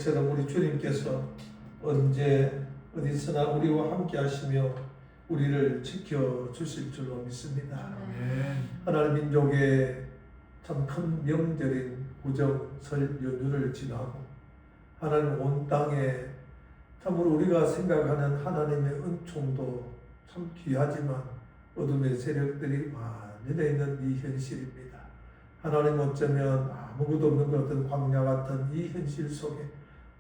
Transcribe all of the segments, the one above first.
것처럼 우리 주님께서 언제 어디서나 우리와 함께 하시며 우리를 지켜주실 줄로 믿습니다. 하나님 민족의 참 큰 명절인 구정설 연휴를 지나고 하나님 온 땅에 참으로 우리가 생각하는 하나님의 은총도 참 귀하지만 어둠의 세력들이 많이 있는 이 현실입니다. 하나님 어쩌면 아무것도 없는 것 같은 광야 같은 이 현실 속에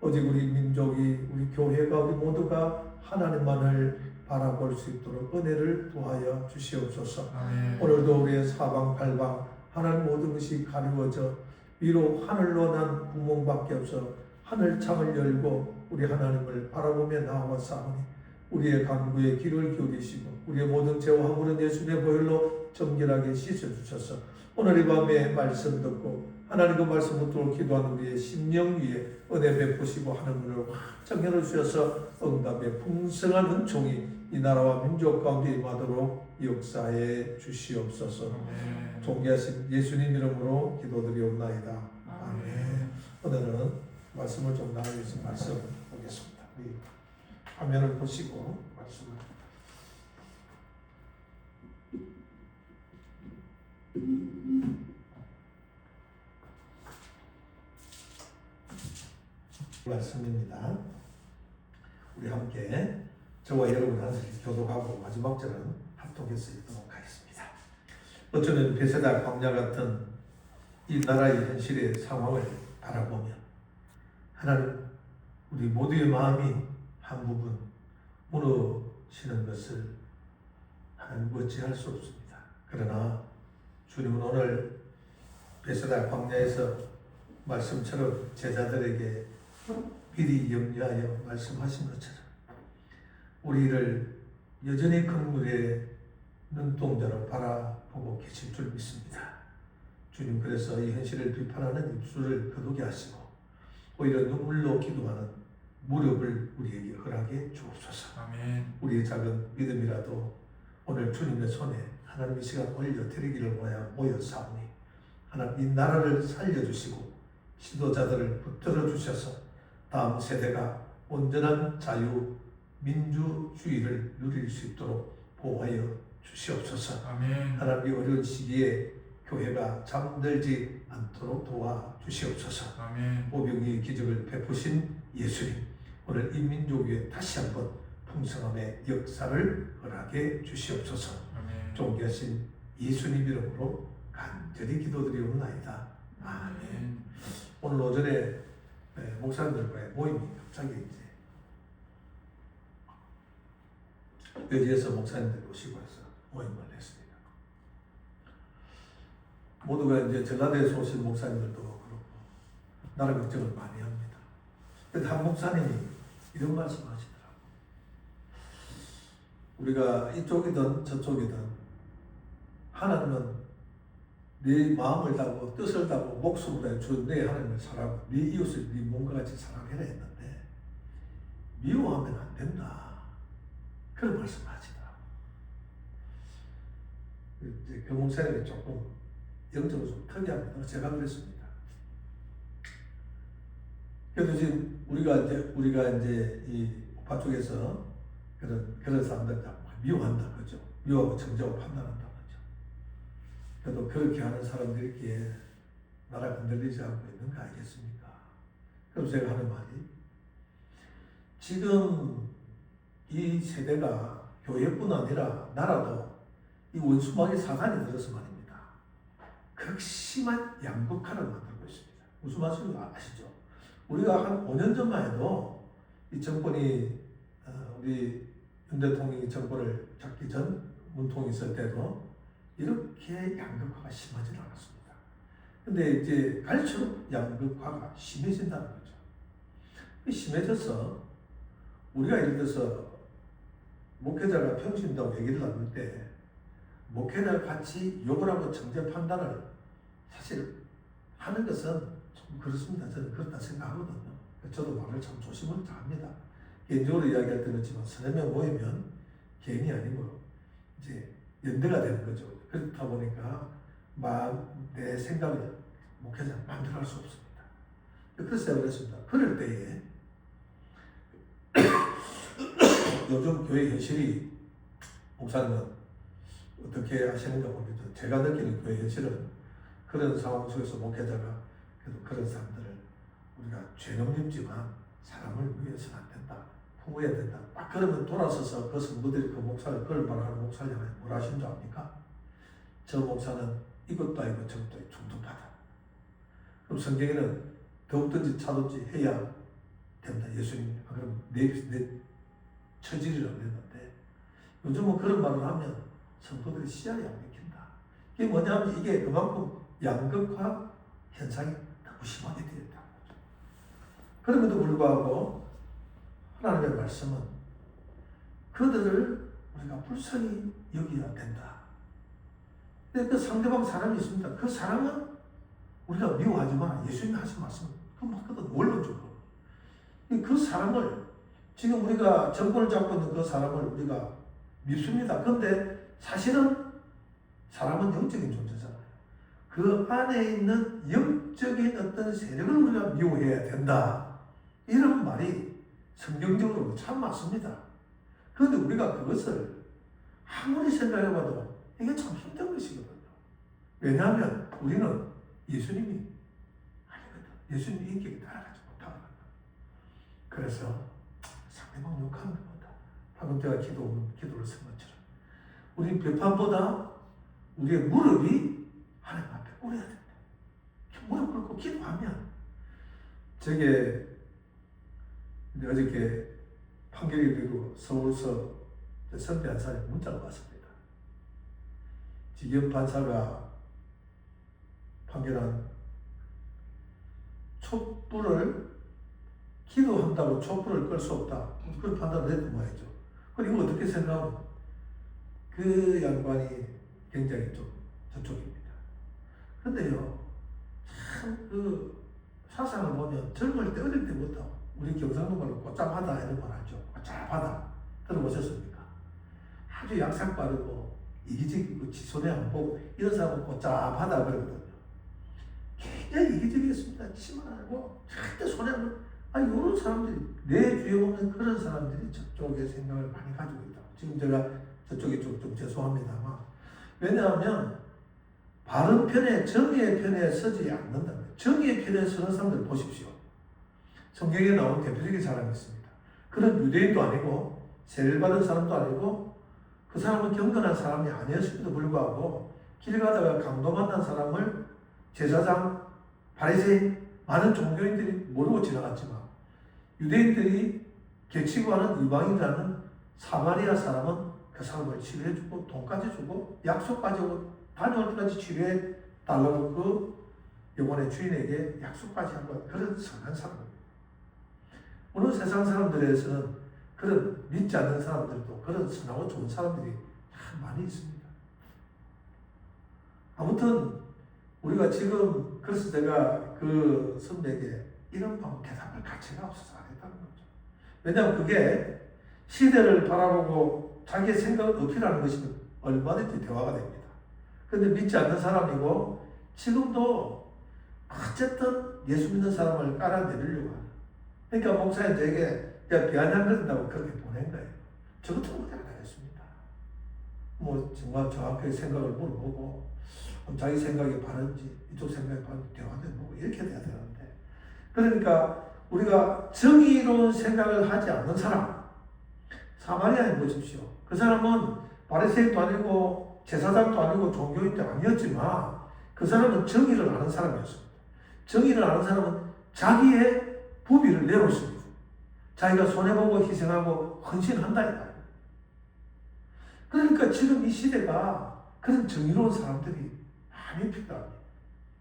오직 우리 민족이 우리 교회가 우리 모두가 하나님만을 바라볼 수 있도록 은혜를 도하여 주시옵소서. 아멘. 오늘도 우리의 사방팔방 하나님 모든 것이 가리워져 비록 하늘로 난 구멍밖에 없어 하늘 창을 열고 우리 하나님을 바라보며 나아왔사오니 우리의 간구에 귀를 기울이시고 우리의 모든 죄와 허물은 예수님의 보혈로 정결하게 씻어주셔서 오늘 이 밤에 말씀 듣고 하나님 그 말씀 붙들고 기도하는 우리의 심령 위에 은혜 베푸시고 하늘문을 활짝 열어주셔서 응답의 풍성한 은총이 이 나라와 민족 가운데 임하도록 역사해 주시옵소서. 존귀하신 예수님 이름으로 기도드리옵나이다. 아멘. 오늘은 말씀을 좀 나누기 위해서 말씀 보겠습니다. 우리 화면을 보시고 말씀을 말씀입니다. 우리 함께 저와 여러분 한 교독하고 마지막 절은 합독해서 읽도록 하겠습니다. 어쩌면 베세다 광야 같은 이 나라의 현실의 상황을 바라보면 하나님 우리 모두의 마음이 한 부분 무너지는 것을 하나님 어찌할 수 없습니다. 그러나 주님은 오늘 베세다 광야에서 말씀처럼 제자들에게 미리 염려하여 말씀하신 것처럼 우리를 여전히 긍휼의 눈동자로 바라보고 계실 줄 믿습니다. 주님 그래서 이 현실을 비판하는 입술을 거두게 하시고 오히려 눈물로 기도하는 무릎을 우리에게 허락해 주옵소서. 아멘. 우리의 작은 믿음이라도 오늘 주님의 손에 하나님 이 시간 올려 드리기를 모여 사오니 하나님 이 나라를 살려주시고 지도자들을 붙들어 주셔서 다음 세대가 온전한 자유 민주주의를 누릴 수 있도록 보호하여 주시옵소서. 아멘. 하나님 이 어려운 시기에 교회가 잠들지 않도록 도와주시옵소서. 아멘. 오병이의 기적을 베푸신 예수님 오늘 이 민족 위에 다시 한번 풍성함의 역사를 허락해 주시옵소서. 아멘. 존귀하신 예수님 이름으로 간절히 기도드리옵나이다. 아멘. 오늘 오전에 목사님들과의 모임이 갑자기 이제 여지에서 목사님들 모시고 해서 모임을 했습니다. 모두가 이제 전라도에서 오신 목사님들도 그렇고 나라 걱정을 많이 합니다. 그런데 한 목사님이 이런 말씀을 하시더라고요. 우리가 이쪽이든 저쪽이든 하나님은 네 마음을 다하고 뜻을 다하고 목숨을 다해 주 내 하나님을 사랑하고 네 이웃을 네 몸과 같이 사랑해라 했는데 미워하면 안 된다. 그런 말씀을 하시더라고요. 이제 그 목사님이 조금 영적으로 좀 특이합니다. 제가 그랬습니다. 그래도 지금 우리가 이제 이 우파 쪽에서 그런 사람들 미워한다 그죠? 미워하고 정죄하고 판단한다 그죠? 그래도 그렇게 하는 사람들에게 나라가 흔들리지 않고 있는 거 아니겠습니까? 그래서 제가 하는 말이 지금 이 세대가 교회뿐 아니라 나라도 이 원수마귀 사단이 들어서 말입니다. 극심한 양극화를 만들고 있습니다. 무슨 말씀인지 아시죠? 우리가 한 5년 전만 해도 이 정권이 우리 윤 대통령이 정권을 잡기 전 문통이 있을 때도 이렇게 양극화가 심하지 않았습니다. 근데 이제 갈수록 양극화가 심해진다는 거죠. 심해져서 우리가 예를 들어서 목회자가 평신다고 얘기를 나눌 때 목회자 같이 욕을 하고 정죄 판단을 사실 하는 것은 좀 그렇습니다. 저는 그렇다 생각하거든요. 저도 말을 참 조심을 다합니다. 개인적으로 이야기할 때는 그렇지만 서너 명 모이면 개인이 아니고 이제 연대가 되는 거죠. 그렇다 보니까 내 생각을 목회자는 마음대로 할 수 없습니다. 그래서 그랬습니다. 그럴 때에 요즘 교회 현실이 목사님은 어떻게 하시는가 모르겠죠. 제가 느끼는 교회 현실은 그런 상황 속에서 목회자가 그래도 그런 사람들을 우리가 죄는 없지만 사람을 위해서는 안 된다. 후회해야 된다. 딱 그러면 돌아서서 그 성도들이 그 목사를 그걸 말하는 목사를 향해 뭘 하신 줄 압니까? 저 목사는 이것도 아니고 저것도 아니고 중독하다. 그럼 성경에는 더욱든지 차든지 해야 된다. 예수님. 그럼 내 처질이라고 했는데 요즘은 그런 말을 하면 성도들이 씨알이 안 맥힌다. 이게 뭐냐면 이게 그만큼 양극화 현상이 너무 심하게 되어 있다는 거죠. 그럼에도 불구하고 하나님의 말씀은 그들을 우리가 불쌍히 여겨야 된다. 근데 그 상대방 사람이 있습니다. 그 사람은 우리가 미워하지만 예수님이 하신 말씀은 그 맞거든. 원론적으로. 그 사람을 지금 우리가 정권을 잡고 있는 그 사람을 우리가 믿습니다. 그런데 사실은 사람은 영적인 존재잖아요. 그 안에 있는 영적인 어떤 세력을 우리가 미워해야 된다. 이런 말이 성경적으로 참 맞습니다. 그런데 우리가 그것을 아무리 생각해봐도 이게 참 힘든 것이거든요. 왜냐하면 우리는 예수님이 아니거든. 예수님 인격에 따라가지 못하거든. 그래서 상대방 욕하는 것보다 방금 제가 기도를 쓴 것처럼 우리 비판보다 우리의 무릎이 하나님 앞에 꿇어야 된다. 무릎 꿇고 기도하면 저게 어저께 판결이 되고 서울서 선배 한 사람이 문자가 왔습니다. 지겸 판사가 판결한 촛불을 기도한다고 촛불을 끌 수 없다. 그런 판단을 했던 모양이죠. 그리고 어떻게 생각하면 그 양반이 굉장히 좀 저쪽입니다. 그런데요, 참 그 사상을 보면 젊을 때 어릴 때부터 우리 경상도 말로 꽃잡하다 이런 말 알죠. 꽃잡하다 들어보셨습니까? 아주 약삭 빠르고 이기적이고 지손해 안 보고 이런 사람은 꽃잡하다 그러거든요. 굉장히 이기적이었습니다. 치만 알고 절대 손해 안 보고 이런 사람들이 내 주위에 보면 그런 사람들이 저쪽의 생각을 많이 가지고 있다. 지금 제가 저쪽이 좀 죄송합니다만 왜냐하면 바른 편에 정의의 편에 서지 않는다. 정의의 편에 서는 사람들 보십시오. 성경에 나온 대표적인 사람이 있습니다. 그런 유대인도 아니고 세례를 받은 사람도 아니고 그 사람은 경건한 사람이 아니었음에도 불구하고 길 가다가 강도 만난 사람을 제사장, 바리새인, 많은 종교인들이 모르고 지나갔지만 유대인들이 개치고 하는 이방인이라는 사마리아 사람은 그 사람을 치료해주고 돈까지 주고 약속까지 하고 다녀올 때까지 치료해 달라고 그 영혼의 주인에게 약속까지 하고 그런 선한 사람입니다. 오늘 세상 사람들에서는 그런 믿지 않는 사람들도 그런 선하고 좋은 사람들이 참 많이 있습니다. 아무튼 우리가 지금 그래서 제가 그 선배에게 이런 방법 대답할 가치가 없어서 안 했다는 거죠. 왜냐하면 그게 시대를 바라보고 자기의 생각을 어필하는 것이면 얼마든지 대화가 됩니다. 그런데 믿지 않는 사람이고 지금도 어쨌든 예수 믿는 사람을 깔아내리려고 하는. 그러니까 목사님 저에게 비아냥거린다고 그렇게 보낸 거예요. 저것도 못안 하겠습니다. 뭐 정말 정확하게 생각을 물어보고 자기 생각이 바른지 이쪽 생각이 바른지 대화도 해보고 이렇게 돼야 되는데 그러니까 우리가 정의로운 생각을 하지 않는 사람 사마리아인 보십시오. 그 사람은 바리새인도 아니고 제사장도 아니고 종교인도 아니었지만 그 사람은 정의를 아는 사람이었습니다. 정의를 아는 사람은 자기의 부비를 내놓습니다. 자기가 손해보고 희생하고 헌신한다 이 말이에요. 그러니까 지금 이 시대가 그런 정의로운 사람들이 많이 필요합니다.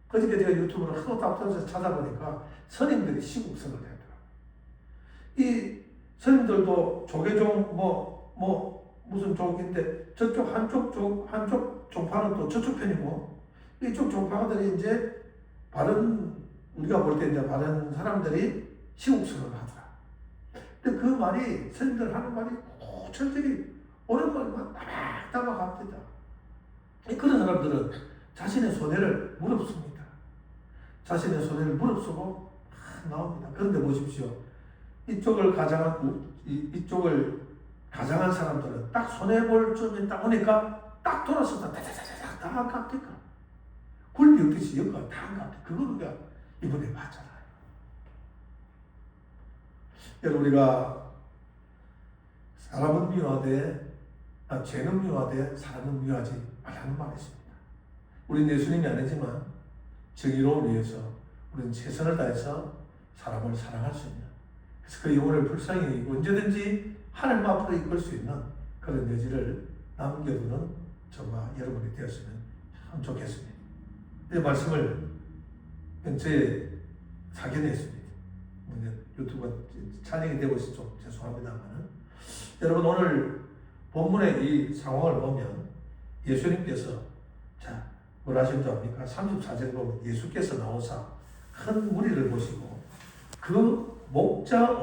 그저께 제가 유튜브를 하도 답답해서 찾아보니까 스님들이 시국선을 했더라고요. 이 스님들도 조계종 무슨 족인데 저쪽 한쪽 종파는 또 저쪽 편이고 이쪽 종파들이 이제 우리가 볼 때 이제 바른 사람들이 시국선을 하더라. 근데 그 말이 스님들 하는 말이 고철들이 옳은 말만 따박따박 합니다. 그런 사람들은 자신의 손해를 무릅씁니다. 자신의 손해를 무릅쓰고 딱 나옵니다. 그런데 보십시오. 이쪽을 가장한 사람들은 딱 손해볼 쯤에 딱 오니까 딱 돌아서 다다다다닥 다 깎니까. 굴비 없듯이 여기가 다 깎니. 그걸 우리가 이번에 봤잖아요. 여러분, 우리가 사람은 미워하되 죄는 미워하되 사람은 미워하지 말라는 말이 있습니다. 우리는 예수님이 아니지만 정의로움을 위해서 우리는 최선을 다해서 사람을 사랑할 수 있는, 그래서 그 영혼을 불쌍히 언제든지 하나님 앞으로 이끌 수 있는 그런 여지를 남겨두는 저와 여러분이 되었으면 참 좋겠습니다. 이 말씀을 근처에 사견했습니다. 유튜브가 촬영이 되고 있어서 좀 죄송합니다만은, 여러분, 오늘 본문의 이 상황을 보면 예수님께서 뭘 하신 줄 압니까? 34절 보면 예수께서 나오사 큰 무리를 보시고 그 목자